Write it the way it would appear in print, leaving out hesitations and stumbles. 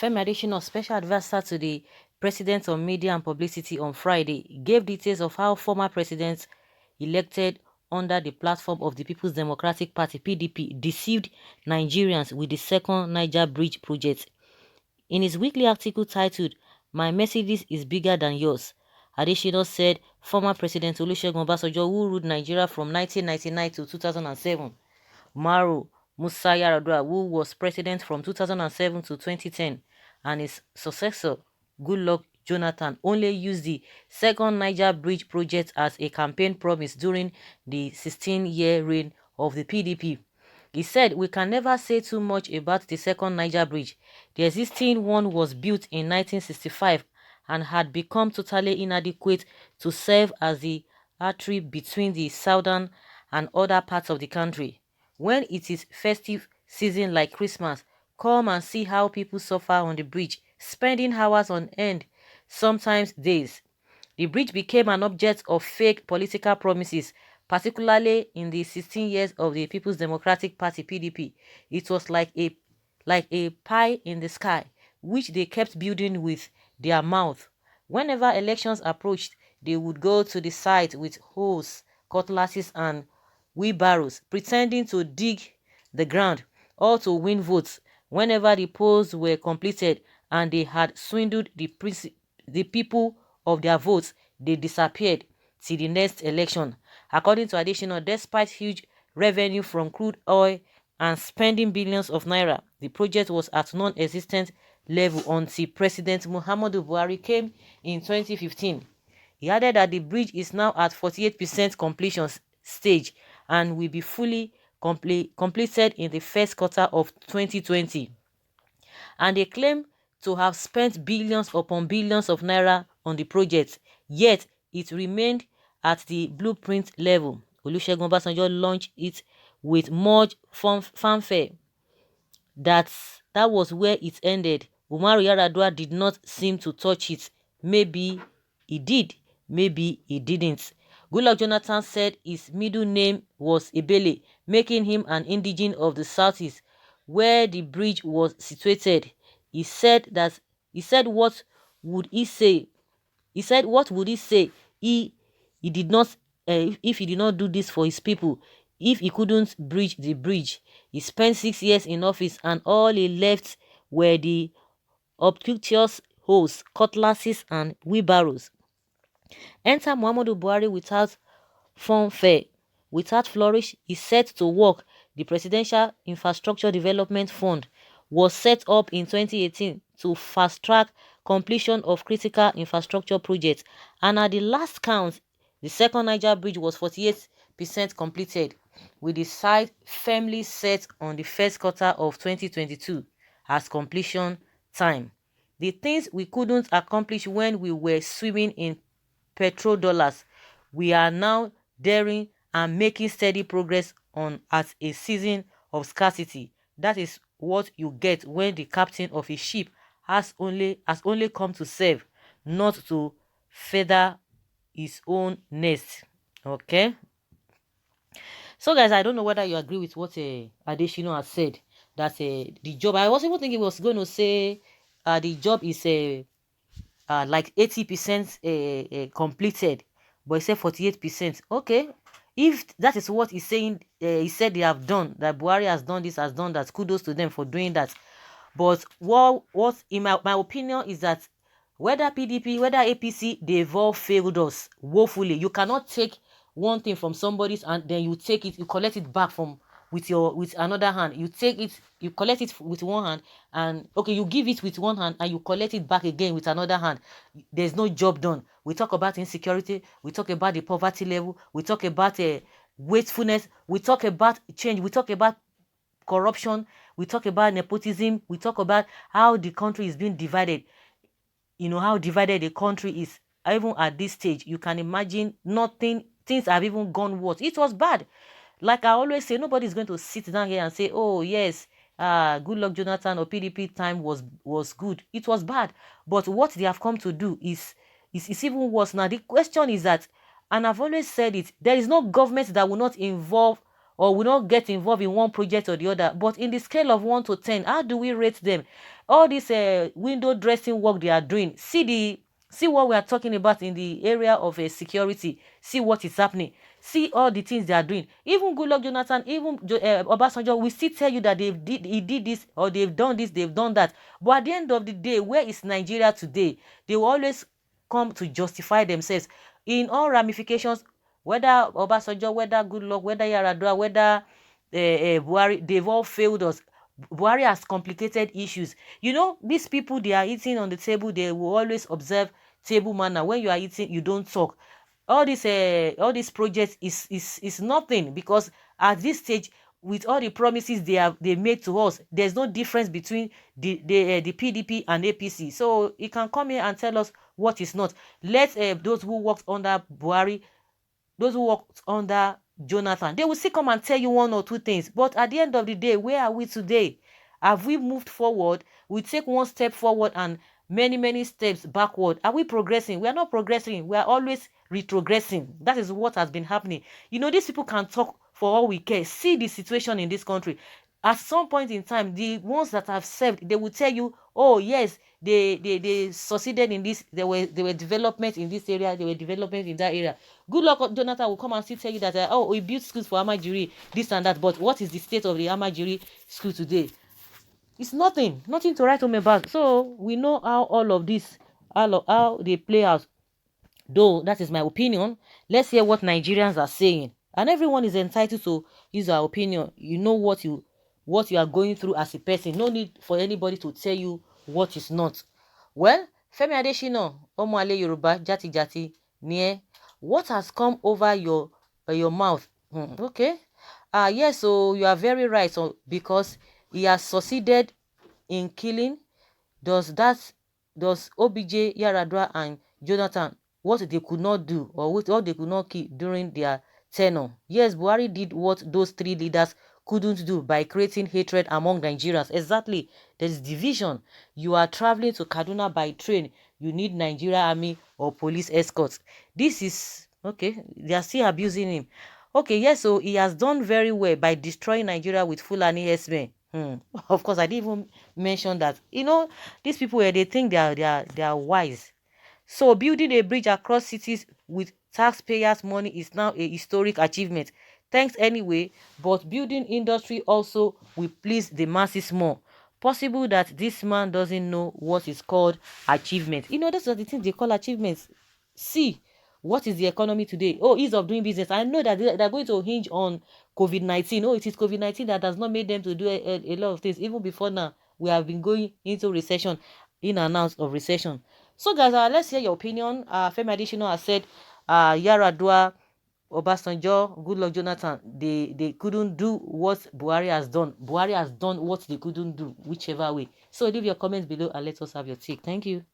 Femi Adesina, special advisor to the President on Media and Publicity on Friday, gave details of how former presidents elected under the platform of the People's Democratic Party (PDP) deceived Nigerians with the second Niger Bridge project. In his weekly article titled "My Mercedes is Bigger Than Yours," Adesina said former President Olusegun Obasanjo, who ruled Nigeria from 1999 to 2007, Umaru Musa Yar'Adua, who was president from 2007 to 2010, and his successor, Goodluck Jonathan, only used the second Niger Bridge project as a campaign promise during the 16-year reign of the PDP. He said, "We can never say too much about the second Niger Bridge. The existing one was built in 1965 and had become totally inadequate to serve as the artery between the southern and other parts of the country. When it is festive season like Christmas, come and see how people suffer on the bridge, spending hours on end, sometimes days." The bridge became an object of fake political promises, particularly in the 16 years of the People's Democratic Party (PDP). It was like a pie in the sky, which they kept building with their mouth. Whenever elections approached, they would go to the site with hoes, cutlasses, and wheelbarrows, pretending to dig the ground, or to win votes. Whenever the polls were completed and they had swindled the people of their votes, they disappeared till the next election. According to Adesina, despite huge revenue from crude oil and spending billions of naira, the project was at non-existent level until President Muhammadu Buhari came in 2015. He added that the bridge is now at 48% completion stage and will be fully completed in the first quarter of 2020. And they claim to have spent billions upon billions of naira on the project, yet it remained at the blueprint level. Olusegun Obasanjo launched it with much fanfare. That was where it ended. Umaru Yar'Adua did not seem to touch it. Maybe he did, maybe he didn't. Goodluck Jonathan said his middle name was Ebele, making him an indigene of the southeast, where the bridge was situated. He said what would he say? He said what would he say he did not if he did not do this for his people, if he couldn't bridge the bridge. He spent 6 years in office and all he left were the obsequious hoes, cutlasses, and wheelbarrows. Enter Muhammadu Buhari without fanfare, without flourish. He set to work. The Presidential Infrastructure Development Fund was set up in 2018 to fast-track completion of critical infrastructure projects, and at the last count, the second Niger Bridge was 48% completed, with the site firmly set on the first quarter of 2022 as completion time. The things we couldn't accomplish when we were swimming in petrodollars, we are now daring and making steady progress on at a season of scarcity. That is what you get when the captain of a ship has only come to serve, not to feather his own nest. Okay, so guys, I don't know whether you agree with what Adesina has said, that the job, I was even thinking he was going to say the job is like 80% completed, but he said 48%. Okay, if that is what he's saying, he said they have done, that Buhari has done this, has done that, kudos to them for doing that. But what in my opinion is that whether PDP, whether APC, they've all failed us woefully. You cannot take one thing from somebody's and then you take it, you collect it back from with another hand. You take it, you collect it with one hand, and okay, you give it with one hand and you collect it back again with another hand. There's no job done. We talk about insecurity, we talk about the poverty level, we talk about wastefulness, we talk about change, we talk about corruption, we talk about nepotism, we talk about how the country is being divided. You know how divided the country is. Even at this stage, you can imagine things have even gone worse. It was bad. Like I always say, nobody is going to sit down here and say, oh yes, Goodluck Jonathan or PDP time was good. It was bad. But what they have come to do is even worse. Now the question is that, and I've always said it, there is no government that will not involve or will not get involved in one project or the other. But in the scale of 1 to 10, how do we rate them? All this window dressing work they are doing. See what we are talking about in the area of security. See what is happening. See all the things they are doing. Even Goodluck Jonathan, even Obasanjo, we still tell you that he did this, or they've done this, they've done that. But at the end of the day, where is Nigeria today? They will always come to justify themselves in all ramifications, whether Obasanjo, whether Goodluck, whether Yaradua, whether Buhari, they've all failed us. Buhari has complicated issues. You know, these people, they are eating on the table, they will always observe table manner. When you are eating, you don't talk. All these projects is nothing, because at this stage, with all the promises they made to us, there's no difference between the PDP and APC. So he can come here and tell us what is not. Let those who worked under Buhari, those who worked under Jonathan, they will still come and tell you one or two things. But at the end of the day, where are we today? Have we moved forward? We take one step forward and many steps backward. Are we progressing? We are not progressing. We are always retrogressing. That is what has been happening. You know, these people can talk for all we care. See the situation in this country. At some point in time, the ones that have served, they will tell you, oh yes, they succeeded in this, there were development in this area, there were development in that area. Goodluck Jonathan will come and still tell you that oh, we built schools for Amajiri, this and that. But what is the state of the Amajiri school today? It's nothing to write home about. So we know how all of this, how they play out. Though that is my opinion, let's hear what Nigerians are saying. And everyone is entitled to use our opinion. You know what you are going through as a person. No need for anybody to tell you what is not. Well, Femi Adesina, Omoale Yoruba, Jati Jati, Nie, what has come over your mouth? Okay. Yes, so you are very right. So because he has succeeded in killing, does OBJ, Yaradua, and Jonathan what they could not do, or what they could not keep during their tenure? Yes, Buhari did what those three leaders couldn't do by creating hatred among Nigerians. Exactly. There is division. You are traveling to Kaduna by train. You need Nigeria army or police escorts. This is okay. They are still abusing him. Okay, yes, so he has done very well by destroying Nigeria with Fulani herdsmen. Of course, I didn't even mention that. You know, these people here, they think they are wise. So building a bridge across cities with taxpayers' money is now a historic achievement. Thanks anyway, but building industry also will please the masses more. Possible that this man doesn't know what is called achievement. You know, those are the things they call achievements. See, what is the economy today? Oh, ease of doing business. I know that they're going to hinge on COVID-19. Oh, it is COVID-19 that has not made them to do a lot of things. Even before now, we have been going into recession, in and out of recession. So guys, let's hear your opinion. Femi Adesina has said Yaradua, Obasanjo, Goodluck Jonathan, they couldn't do what Buhari has done. Buhari has done what they couldn't do, whichever way. So leave your comments below and let us have your take. Thank you.